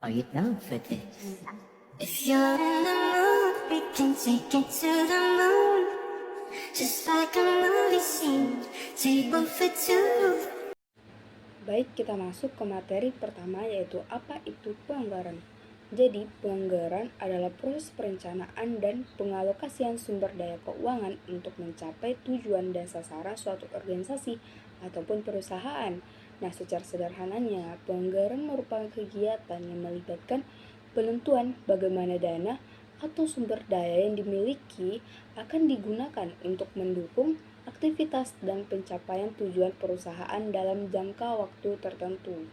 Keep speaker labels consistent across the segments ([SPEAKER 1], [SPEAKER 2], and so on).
[SPEAKER 1] Are you down for this? If you're in the mood, we can take it to the moon. Just like a movie scene, table for two.
[SPEAKER 2] Baik, kita masuk ke materi pertama, yaitu apa itu penganggaran. Jadi, penganggaran adalah proses perencanaan dan pengalokasian sumber daya keuangan untuk mencapai tujuan dan sasaran suatu organisasi ataupun perusahaan. Nah, secara sederhananya, penganggaran merupakan kegiatan yang melibatkan penentuan bagaimana dana atau sumber daya yang dimiliki akan digunakan untuk mendukung aktivitas dan pencapaian tujuan perusahaan dalam jangka waktu tertentu.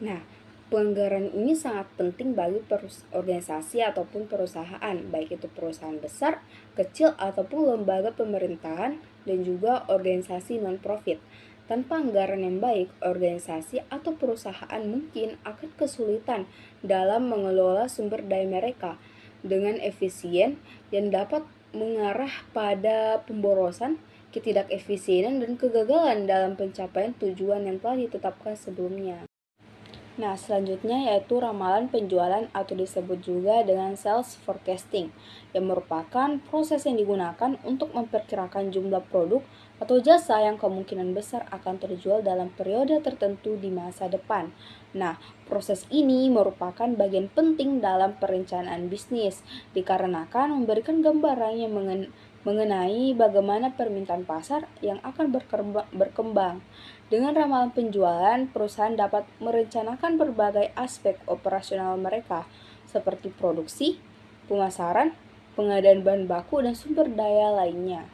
[SPEAKER 2] Nah, penganggaran ini sangat penting bagi organisasi ataupun perusahaan, baik itu perusahaan besar, kecil, ataupun lembaga pemerintahan, dan juga organisasi non-profit. Tanpa anggaran yang baik, organisasi atau perusahaan mungkin akan kesulitan dalam mengelola sumber daya mereka dengan efisien yang dapat mengarah pada pemborosan, ketidakefisienan, dan kegagalan dalam pencapaian tujuan yang telah ditetapkan sebelumnya. Nah, selanjutnya yaitu ramalan penjualan atau disebut juga dengan sales forecasting, yang merupakan proses yang digunakan untuk memperkirakan jumlah produk atau jasa yang kemungkinan besar akan terjual dalam periode tertentu di masa depan. Nah, proses ini merupakan bagian penting dalam perencanaan bisnis, dikarenakan memberikan gambaran yang mengenai bagaimana permintaan pasar yang akan berkembang. Dengan ramalan penjualan, perusahaan dapat merencanakan berbagai aspek operasional mereka, seperti produksi, pemasaran, pengadaan bahan baku, dan sumber daya lainnya.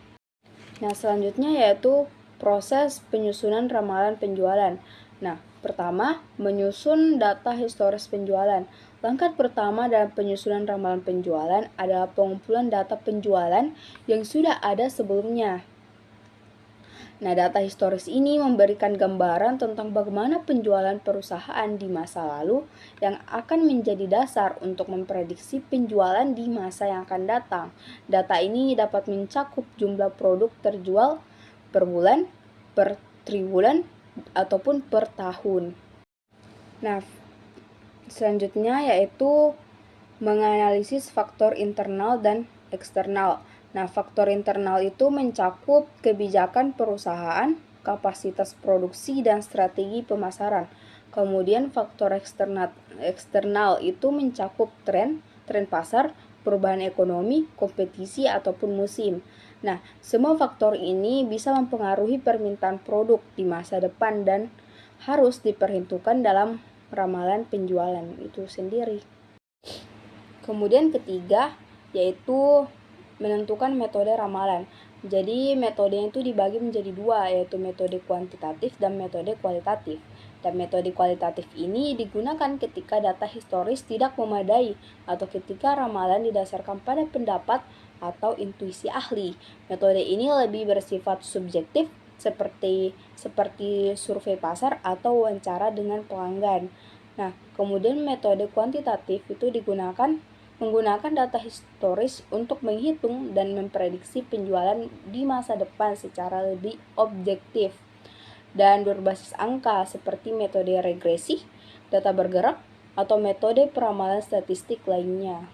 [SPEAKER 2] Nah, selanjutnya yaitu proses penyusunan ramalan penjualan. Nah, pertama, menyusun data historis penjualan. Langkah pertama dalam penyusunan ramalan penjualan adalah pengumpulan data penjualan yang sudah ada sebelumnya. Nah, data historis ini memberikan gambaran tentang bagaimana penjualan perusahaan di masa lalu yang akan menjadi dasar untuk memprediksi penjualan di masa yang akan datang. Data ini dapat mencakup jumlah produk terjual per bulan, per triwulan, ataupun per tahun. Nah, selanjutnya yaitu menganalisis faktor internal dan eksternal. Nah, faktor internal itu mencakup kebijakan perusahaan, kapasitas produksi, dan strategi pemasaran. Kemudian faktor eksternal itu mencakup tren pasar, perubahan ekonomi, kompetisi, ataupun musim. Nah, semua faktor ini bisa mempengaruhi permintaan produk di masa depan dan harus diperhitungkan dalam ramalan penjualan itu sendiri. Kemudian ketiga yaitu menentukan metode ramalan. Jadi metodenya itu dibagi menjadi dua, yaitu metode kuantitatif dan metode kualitatif. Dan metode kualitatif ini digunakan ketika data historis tidak memadai atau ketika ramalan didasarkan pada pendapat atau intuisi ahli. Metode ini lebih bersifat subjektif seperti survei pasar atau wawancara dengan pelanggan. Nah, kemudian metode kuantitatif itu menggunakan data historis untuk menghitung dan memprediksi penjualan di masa depan secara lebih objektif dan berbasis angka seperti metode regresi, data bergerak, atau metode peramalan statistik lainnya.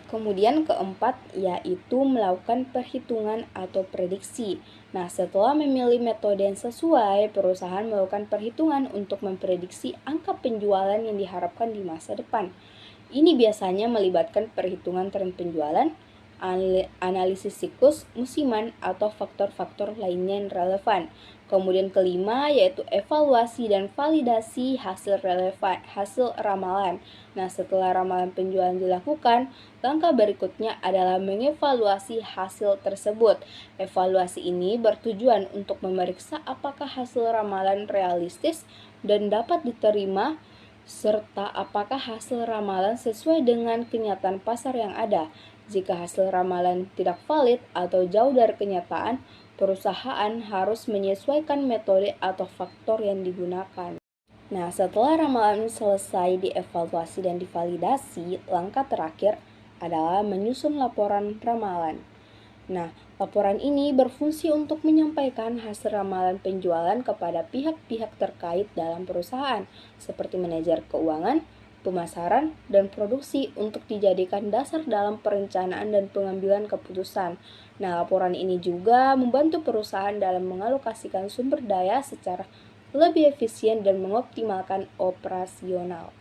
[SPEAKER 2] Kemudian keempat yaitu melakukan perhitungan atau prediksi. Nah, setelah memilih metode yang sesuai, perusahaan melakukan perhitungan untuk memprediksi angka penjualan yang diharapkan di masa depan. Ini biasanya melibatkan perhitungan tren penjualan, analisis siklus musiman, atau faktor-faktor lainnya yang relevan. Kemudian kelima yaitu evaluasi dan validasi hasil ramalan. Nah, setelah ramalan penjualan dilakukan, langkah berikutnya adalah mengevaluasi hasil tersebut. Evaluasi ini bertujuan untuk memeriksa apakah hasil ramalan realistis dan dapat diterima, serta apakah hasil ramalan sesuai dengan kenyataan pasar yang ada. Jika hasil ramalan tidak valid atau jauh dari kenyataan, perusahaan harus menyesuaikan metode atau faktor yang digunakan. Nah, setelah ramalan selesai dievaluasi dan divalidasi, langkah terakhir adalah menyusun laporan ramalan. Nah, Laporan ini berfungsi untuk menyampaikan hasil ramalan penjualan kepada pihak-pihak terkait dalam perusahaan, seperti manajer keuangan, pemasaran, dan produksi untuk dijadikan dasar dalam perencanaan dan pengambilan keputusan. Nah, laporan ini juga membantu perusahaan dalam mengalokasikan sumber daya secara lebih efisien dan mengoptimalkan operasional.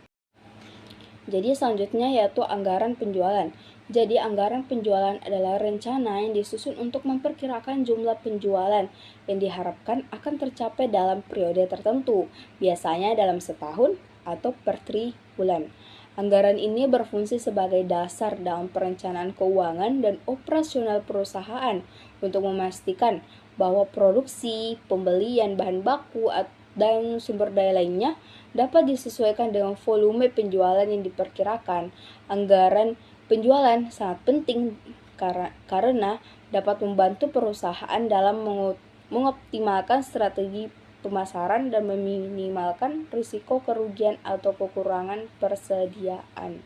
[SPEAKER 2] Jadi selanjutnya yaitu anggaran penjualan. Jadi anggaran penjualan adalah rencana yang disusun untuk memperkirakan jumlah penjualan yang diharapkan akan tercapai dalam periode tertentu, biasanya dalam setahun atau per triwulan. Anggaran ini berfungsi sebagai dasar dalam perencanaan keuangan dan operasional perusahaan untuk memastikan bahwa produksi, pembelian bahan baku, dan sumber daya lainnya dapat disesuaikan dengan volume penjualan yang diperkirakan. Anggaran penjualan sangat penting karena dapat membantu perusahaan dalam mengoptimalkan strategi pemasaran dan meminimalkan risiko kerugian atau kekurangan persediaan.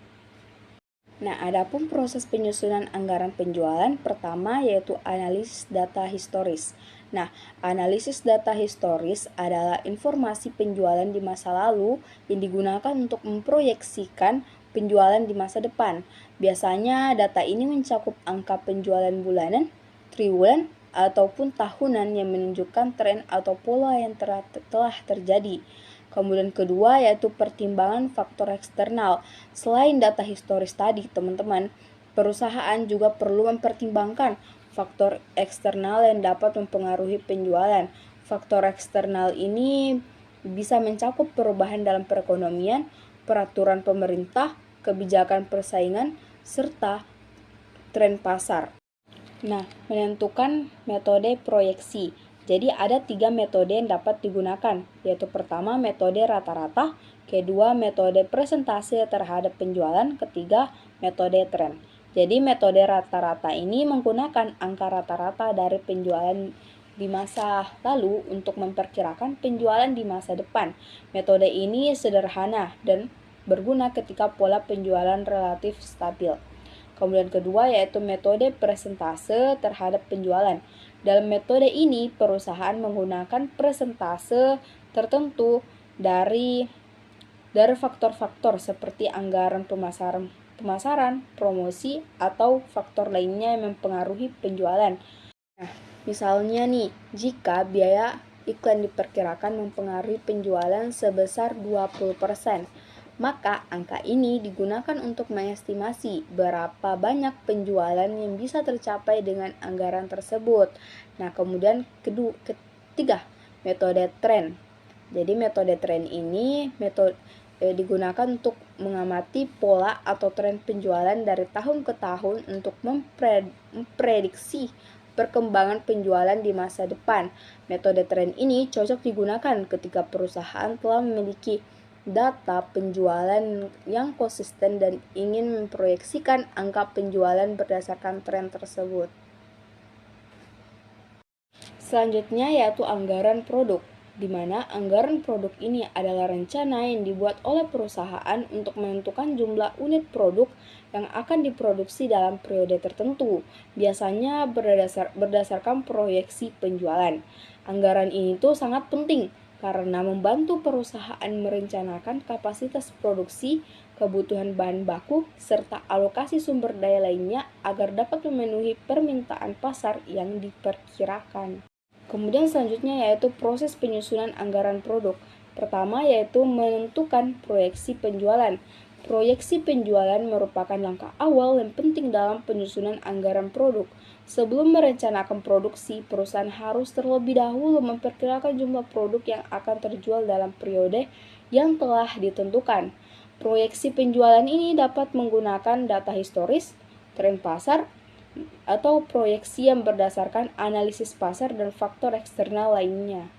[SPEAKER 2] Nah, adapun proses penyusunan anggaran penjualan pertama yaitu analisis data historis. Nah, analisis data historis adalah informasi penjualan di masa lalu yang digunakan untuk memproyeksikan penjualan di masa depan. Biasanya data ini mencakup angka penjualan bulanan, triwulan, ataupun tahunan yang menunjukkan tren atau pola yang telah terjadi. Kemudian kedua yaitu pertimbangan faktor eksternal. Selain data historis tadi, teman-teman, perusahaan juga perlu mempertimbangkan faktor eksternal yang dapat mempengaruhi penjualan. Faktor eksternal ini bisa mencakup perubahan dalam perekonomian, peraturan pemerintah, kebijakan persaingan, serta tren pasar. Nah, menentukan metode proyeksi. Jadi ada 3 metode yang dapat digunakan, yaitu pertama metode rata-rata, kedua metode presentase terhadap penjualan, ketiga metode tren. Jadi metode rata-rata ini menggunakan angka rata-rata dari penjualan di masa lalu untuk memperkirakan penjualan di masa depan. Metode ini sederhana dan berguna ketika pola penjualan relatif stabil. Kemudian kedua yaitu metode presentase terhadap penjualan. Dalam metode ini, perusahaan menggunakan presentase tertentu dari faktor-faktor seperti anggaran pemasaran, promosi, atau faktor lainnya yang mempengaruhi penjualan. Nah, misalnya nih, jika biaya iklan diperkirakan mempengaruhi penjualan sebesar 20%, maka angka ini digunakan untuk mengestimasi berapa banyak penjualan yang bisa tercapai dengan anggaran tersebut. Nah, kemudian ketiga, metode tren. Jadi metode tren ini digunakan untuk mengamati pola atau tren penjualan dari tahun ke tahun untuk memprediksi perkembangan penjualan di masa depan. Metode tren ini cocok digunakan ketika perusahaan telah memiliki data penjualan yang konsisten dan ingin memproyeksikan angka penjualan berdasarkan tren tersebut. Selanjutnya yaitu anggaran produk, di mana anggaran produk ini adalah rencana yang dibuat oleh perusahaan untuk menentukan jumlah unit produk yang akan diproduksi dalam periode tertentu, biasanya berdasarkan proyeksi penjualan. Anggaran ini tuh sangat penting karena membantu perusahaan merencanakan kapasitas produksi, kebutuhan bahan baku, serta alokasi sumber daya lainnya agar dapat memenuhi permintaan pasar yang diperkirakan. Kemudian selanjutnya yaitu proses penyusunan anggaran produk. Pertama yaitu menentukan proyeksi penjualan. Proyeksi penjualan merupakan langkah awal yang penting dalam penyusunan anggaran produk. Sebelum merencanakan produksi, perusahaan harus terlebih dahulu memperkirakan jumlah produk yang akan terjual dalam periode yang telah ditentukan. Proyeksi penjualan ini dapat menggunakan data historis, tren pasar, atau proyeksi yang berdasarkan analisis pasar dan faktor eksternal lainnya.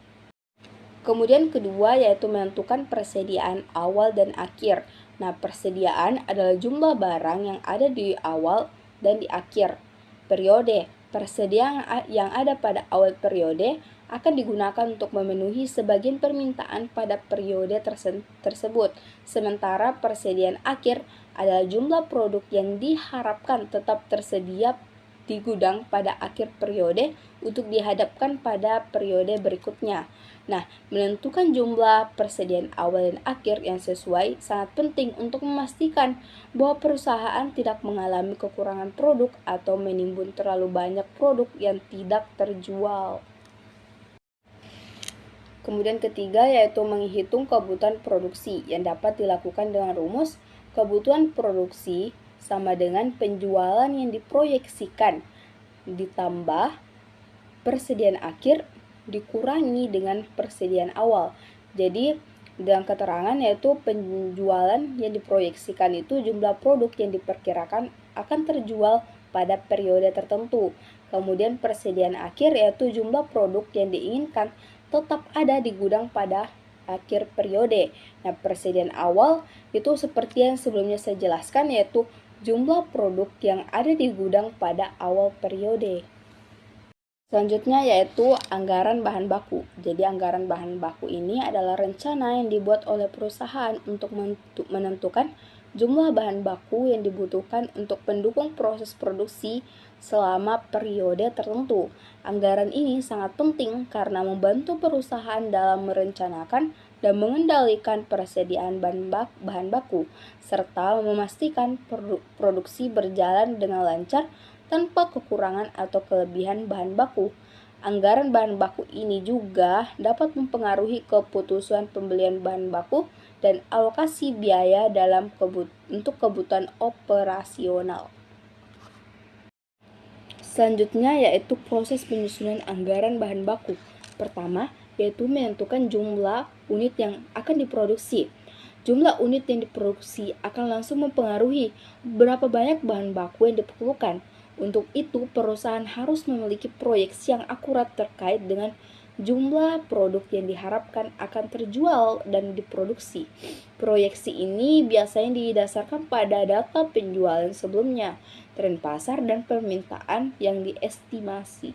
[SPEAKER 2] Kemudian kedua yaitu menentukan persediaan awal dan akhir. Nah, persediaan adalah jumlah barang yang ada di awal dan di akhir periode. Persediaan yang ada pada awal periode akan digunakan untuk memenuhi sebagian permintaan pada periode tersebut. Sementara persediaan akhir adalah jumlah produk yang diharapkan tetap tersedia di gudang pada akhir periode untuk dihadapkan pada periode berikutnya. Nah, menentukan jumlah persediaan awal dan akhir yang sesuai sangat penting untuk memastikan bahwa perusahaan tidak mengalami kekurangan produk atau menimbun terlalu banyak produk yang tidak terjual. Kemudian ketiga yaitu menghitung kebutuhan produksi yang dapat dilakukan dengan rumus kebutuhan produksi sama dengan penjualan yang diproyeksikan ditambah persediaan akhir dikurangi dengan persediaan awal. Jadi dalam keterangan yaitu penjualan yang diproyeksikan itu jumlah produk yang diperkirakan akan terjual pada periode tertentu. Kemudian persediaan akhir yaitu jumlah produk yang diinginkan tetap ada di gudang pada akhir periode. Nah, persediaan awal itu seperti yang sebelumnya saya jelaskan yaitu jumlah produk yang ada di gudang pada awal periode. Selanjutnya yaitu anggaran bahan baku. Jadi anggaran bahan baku ini adalah rencana yang dibuat oleh perusahaan untuk menentukan jumlah bahan baku yang dibutuhkan untuk mendukung proses produksi selama periode tertentu. Anggaran ini sangat penting karena membantu perusahaan dalam merencanakan dan mengendalikan persediaan bahan baku, serta memastikan produksi berjalan dengan lancar tanpa kekurangan atau kelebihan bahan baku. Anggaran bahan baku ini juga dapat mempengaruhi keputusan pembelian bahan baku dan alokasi biaya untuk kebutuhan operasional. Selanjutnya yaitu proses penyusunan anggaran bahan baku. Pertama, yaitu menentukan jumlah unit yang akan diproduksi. Jumlah unit yang diproduksi akan langsung mempengaruhi berapa banyak bahan baku yang diperlukan. Untuk itu, perusahaan harus memiliki proyeksi yang akurat terkait dengan jumlah produk yang diharapkan akan terjual dan diproduksi. Proyeksi ini biasanya didasarkan pada data penjualan sebelumnya, tren pasar, dan permintaan yang diestimasi.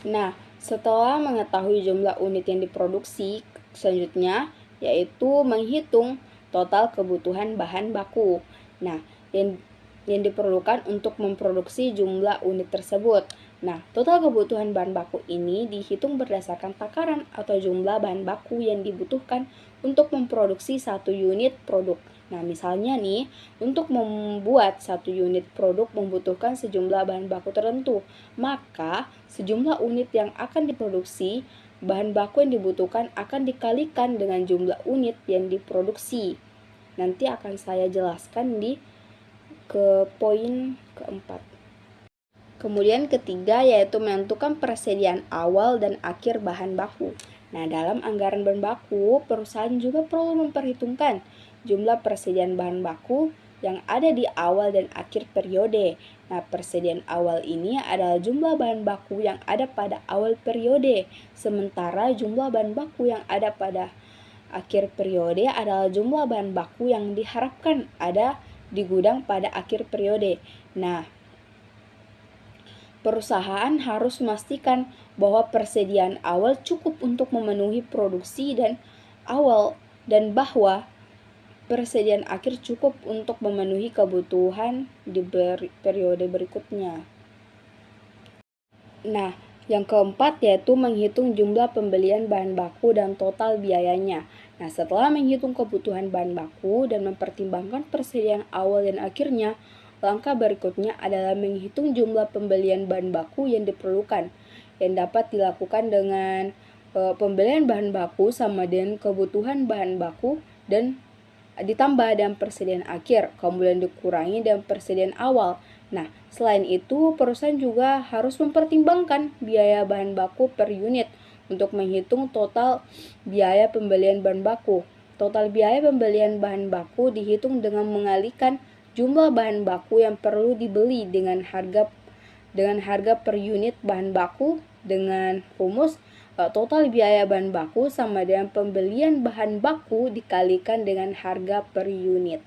[SPEAKER 2] Nah, setelah mengetahui jumlah unit yang diproduksi, selanjutnya yaitu menghitung total kebutuhan bahan baku. Nah, yang diperlukan untuk memproduksi jumlah unit tersebut. Nah, total kebutuhan bahan baku ini dihitung berdasarkan takaran atau jumlah bahan baku yang dibutuhkan untuk memproduksi satu unit produk. Nah, misalnya nih, untuk membuat satu unit produk membutuhkan sejumlah bahan baku tertentu, maka sejumlah unit yang akan diproduksi, bahan baku yang dibutuhkan akan dikalikan dengan jumlah unit yang diproduksi. Nanti akan saya jelaskan ke poin keempat. Kemudian ketiga yaitu menentukan persediaan awal dan akhir bahan baku. Nah, dalam anggaran bahan baku, perusahaan juga perlu memperhitungkan jumlah persediaan bahan baku yang ada di awal dan akhir periode. Nah, persediaan awal ini adalah jumlah bahan baku yang ada pada awal periode, sementara jumlah bahan baku yang ada pada akhir periode adalah jumlah bahan baku yang diharapkan ada di gudang pada akhir periode. Nah, perusahaan harus memastikan bahwa persediaan awal cukup untuk memenuhi produksi dan bahwa persediaan akhir cukup untuk memenuhi kebutuhan di periode berikutnya. Nah, yang keempat yaitu menghitung jumlah pembelian bahan baku dan total biayanya. Nah, setelah menghitung kebutuhan bahan baku dan mempertimbangkan persediaan awal dan akhirnya, langkah berikutnya adalah menghitung jumlah pembelian bahan baku yang diperlukan, yang dapat dilakukan dengan pembelian bahan baku sama dengan kebutuhan bahan baku dan ditambah dengan persediaan akhir, kemudian dikurangi dengan persediaan awal. Nah, selain itu, perusahaan juga harus mempertimbangkan biaya bahan baku per unit untuk menghitung total biaya pembelian bahan baku. Total biaya pembelian bahan baku dihitung dengan mengalihkan jumlah bahan baku yang perlu dibeli dengan harga per unit bahan baku dengan rumus total biaya bahan baku sama dengan pembelian bahan baku dikalikan dengan harga per unit.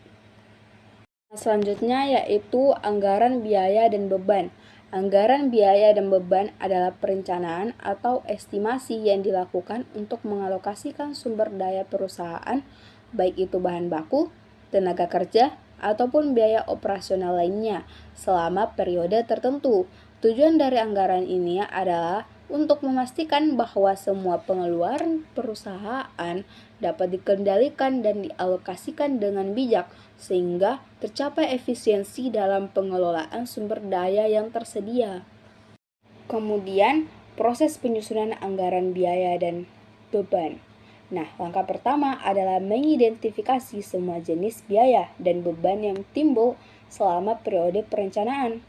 [SPEAKER 2] Selanjutnya yaitu anggaran biaya dan beban. Anggaran biaya dan beban adalah perencanaan atau estimasi yang dilakukan untuk mengalokasikan sumber daya perusahaan, baik itu bahan baku, tenaga kerja, ataupun biaya operasional lainnya selama periode tertentu. Tujuan dari anggaran ini adalah untuk memastikan bahwa semua pengeluaran perusahaan dapat dikendalikan dan dialokasikan dengan bijak sehingga tercapai efisiensi dalam pengelolaan sumber daya yang tersedia. Kemudian, proses penyusunan anggaran biaya dan beban. Nah, langkah pertama adalah mengidentifikasi semua jenis biaya dan beban yang timbul selama periode perencanaan.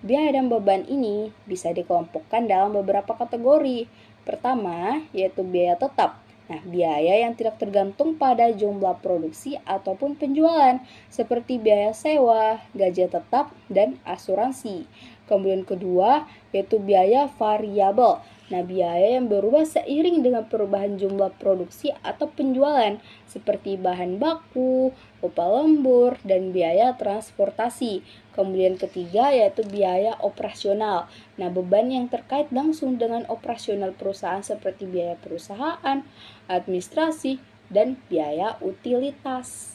[SPEAKER 2] Biaya dan beban ini bisa dikelompokkan dalam beberapa kategori. Pertama, yaitu biaya tetap. Nah, biaya yang tidak tergantung pada jumlah produksi ataupun penjualan, seperti biaya sewa, gaji tetap, dan asuransi. Kemudian kedua, yaitu biaya variabel. Nah, biaya yang berubah seiring dengan perubahan jumlah produksi atau penjualan, seperti bahan baku, upah lembur, dan biaya transportasi. Kemudian ketiga, yaitu biaya operasional. Nah, beban yang terkait langsung dengan operasional perusahaan seperti biaya perusahaan, administrasi, dan biaya utilitas.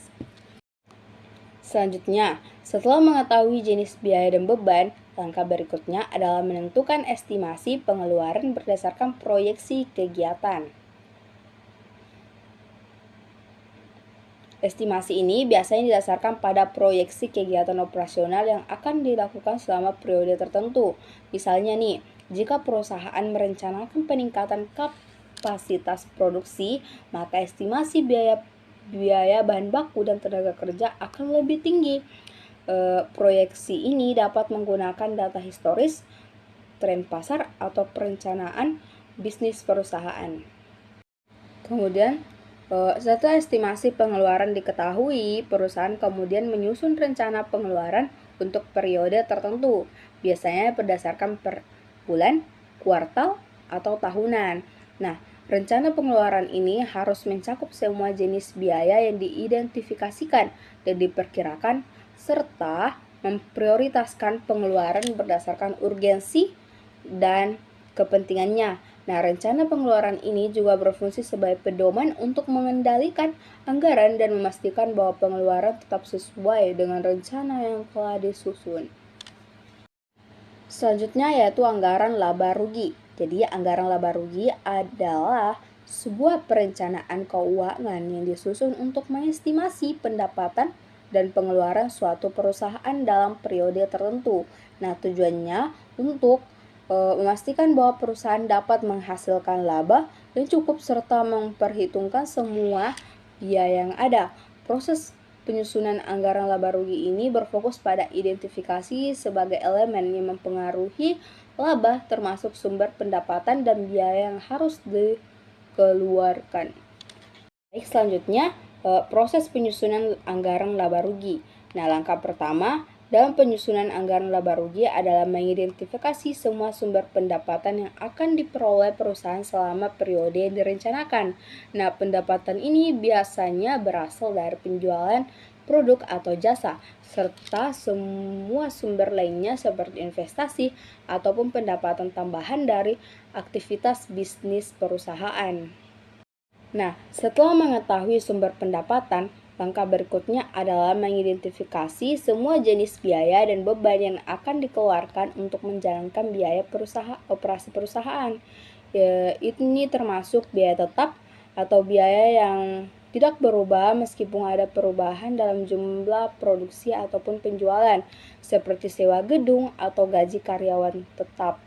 [SPEAKER 2] Selanjutnya, setelah mengetahui jenis biaya dan beban, langkah berikutnya adalah menentukan estimasi pengeluaran berdasarkan proyeksi kegiatan. Estimasi ini biasanya didasarkan pada proyeksi kegiatan operasional yang akan dilakukan selama periode tertentu. Misalnya nih, jika perusahaan merencanakan peningkatan kapasitas produksi, maka estimasi biaya bahan baku dan tenaga kerja akan lebih tinggi. Proyeksi ini dapat menggunakan data historis, tren pasar, atau perencanaan bisnis perusahaan. Kemudian, setelah estimasi pengeluaran diketahui, perusahaan kemudian menyusun rencana pengeluaran untuk periode tertentu, biasanya berdasarkan per bulan, kuartal, atau tahunan. Nah, rencana pengeluaran ini harus mencakup semua jenis biaya yang diidentifikasikan dan diperkirakan, serta memprioritaskan pengeluaran berdasarkan urgensi dan kepentingannya. Nah, rencana pengeluaran ini juga berfungsi sebagai pedoman untuk mengendalikan anggaran dan memastikan bahwa pengeluaran tetap sesuai dengan rencana yang telah disusun. Selanjutnya yaitu anggaran laba rugi. Jadi, anggaran laba rugi adalah sebuah perencanaan keuangan yang disusun untuk mengestimasi pendapatan dan pengeluaran suatu perusahaan dalam periode tertentu. Nah, tujuannya untuk memastikan bahwa perusahaan dapat menghasilkan laba dan cukup serta memperhitungkan semua biaya yang ada. Proses penyusunan anggaran laba rugi ini berfokus pada identifikasi sebagai elemen yang mempengaruhi laba, termasuk sumber pendapatan dan biaya yang harus dikeluarkan. Baik, selanjutnya proses penyusunan anggaran laba rugi. Nah, langkah pertama dalam penyusunan anggaran laba rugi adalah mengidentifikasi semua sumber pendapatan yang akan diperoleh perusahaan selama periode yang direncanakan. Nah, pendapatan ini biasanya berasal dari penjualan produk atau jasa, serta semua sumber lainnya seperti investasi ataupun pendapatan tambahan dari aktivitas bisnis perusahaan. Nah, setelah mengetahui sumber pendapatan, langkah berikutnya adalah mengidentifikasi semua jenis biaya dan beban yang akan dikeluarkan untuk menjalankan biaya operasi perusahaan. Ini termasuk biaya tetap atau biaya yang tidak berubah meskipun ada perubahan dalam jumlah produksi ataupun penjualan, seperti sewa gedung atau gaji karyawan tetap.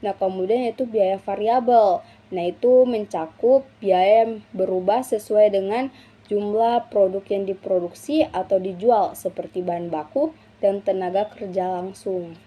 [SPEAKER 2] Nah, kemudian yaitu biaya variabel. Nah, itu mencakup biaya yang berubah sesuai dengan jumlah produk yang diproduksi atau dijual, seperti bahan baku dan tenaga kerja langsung.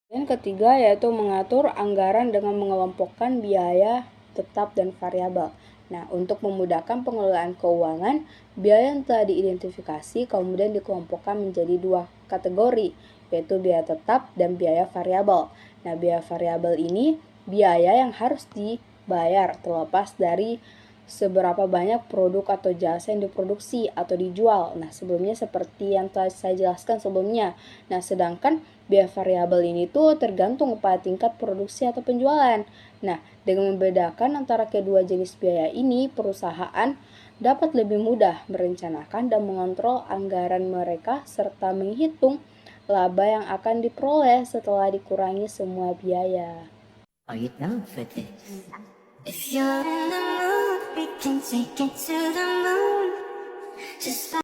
[SPEAKER 2] Dan ketiga yaitu mengatur anggaran dengan mengelompokkan biaya tetap dan variabel. Nah, untuk memudahkan pengelolaan keuangan, biaya yang telah diidentifikasi kemudian dikelompokkan menjadi dua kategori, yaitu biaya tetap dan biaya variabel. Nah, biaya variabel ini biaya yang harus dibayar terlepas dari seberapa banyak produk atau jasa yang diproduksi atau dijual. Nah, sebelumnya seperti yang telah saya jelaskan sebelumnya. Nah, sedangkan biaya variabel ini tuh tergantung pada tingkat produksi atau penjualan. Nah, dengan membedakan antara kedua jenis biaya ini, perusahaan dapat lebih mudah merencanakan dan mengontrol anggaran mereka serta menghitung laba yang akan diperoleh setelah dikurangi semua biaya.
[SPEAKER 1] Are you down for this? If you're in the mood, we can take it to the moon. Just